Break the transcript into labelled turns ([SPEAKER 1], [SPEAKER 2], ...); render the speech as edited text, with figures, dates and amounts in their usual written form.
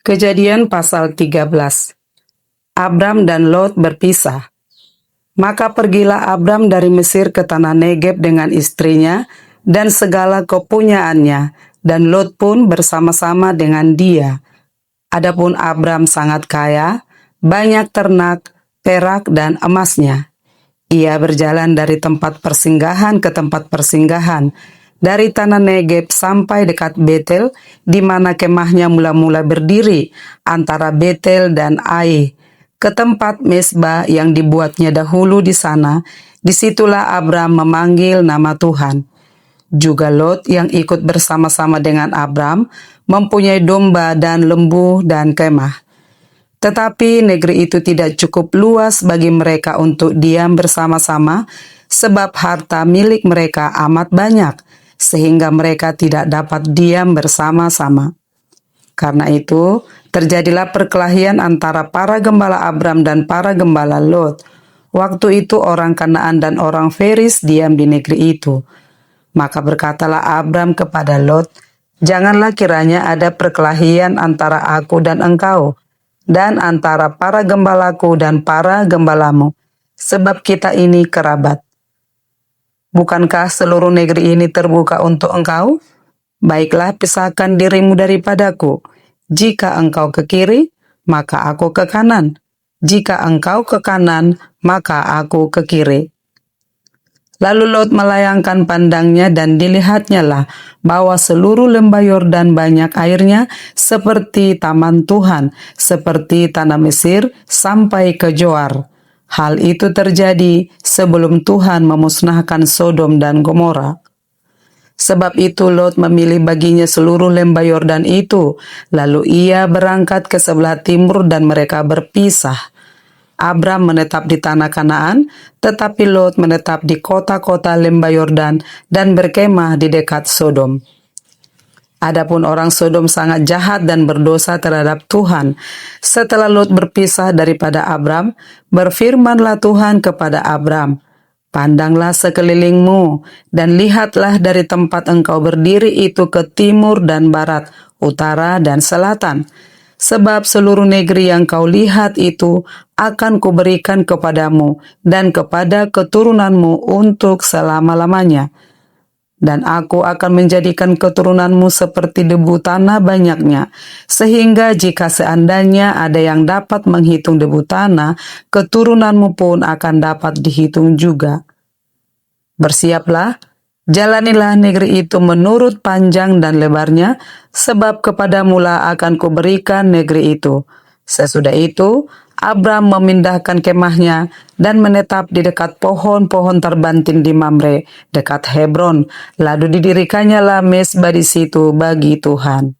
[SPEAKER 1] Kejadian pasal 13. Abram dan Lot berpisah. Maka pergilah Abram dari Mesir ke tanah Negeb dengan istrinya dan segala kepunyaannya, dan Lot pun bersama-sama dengan dia. Adapun Abram sangat kaya, banyak ternak, perak dan emasnya. Ia berjalan dari tempat persinggahan ke tempat persinggahan, dari tanah Negeb sampai dekat Betel, di mana kemahnya mula-mula berdiri, antara Betel dan Ai, ke tempat mezbah yang dibuatnya dahulu di sana. Disitulah Abram memanggil nama Tuhan. Juga Lot yang ikut bersama-sama dengan Abram mempunyai domba dan lembu dan kemah. Tetapi negeri itu tidak cukup luas bagi mereka untuk diam bersama-sama, sebab harta milik mereka amat banyak, sehingga mereka tidak dapat diam bersama-sama. Karena itu, terjadilah perkelahian antara para gembala Abram dan para gembala Lot. Waktu itu orang Kanaan dan orang Feris diam di negeri itu. Maka berkatalah Abram kepada Lot, "Janganlah kiranya ada perkelahian antara aku dan engkau, dan antara para gembalaku dan para gembalamu, sebab kita ini kerabat. Bukankah seluruh negeri ini terbuka untuk engkau? Baiklah, pisahkan dirimu daripadaku. Jika engkau ke kiri, maka aku ke kanan. Jika engkau ke kanan, maka aku ke kiri." Lalu Lot melayangkan pandangnya dan dilihatnya lah bahwa seluruh lembah Yordan banyak airnya seperti taman Tuhan, seperti tanah Mesir sampai ke Zoar. Hal itu terjadi sebelum Tuhan memusnahkan Sodom dan Gomora. Sebab itu Lot memilih baginya seluruh lembah Yordan itu, lalu ia berangkat ke sebelah timur dan mereka berpisah. Abram menetap di tanah Kanaan, tetapi Lot menetap di kota-kota lembah Yordan dan berkemah di dekat Sodom. Adapun orang Sodom sangat jahat dan berdosa terhadap Tuhan. Setelah Lot berpisah daripada Abram, berfirmanlah Tuhan kepada Abram, "Pandanglah sekelilingmu, dan lihatlah dari tempat engkau berdiri itu ke timur dan barat, utara dan selatan. Sebab seluruh negeri yang kau lihat itu akan kuberikan kepadamu dan kepada keturunanmu untuk selama-lamanya. Dan aku akan menjadikan keturunanmu seperti debu tanah banyaknya, sehingga jika seandainya ada yang dapat menghitung debu tanah, keturunanmu pun akan dapat dihitung juga. Bersiaplah, jalanilah negeri itu menurut panjang dan lebarnya, sebab kepadamulah akan kuberikan negeri itu." Sesudah itu, Abram memindahkan kemahnya dan menetap di dekat pohon-pohon terbanting di Mamre, dekat Hebron. Lalu didirikannya lah mezbah di situ bagi Tuhan.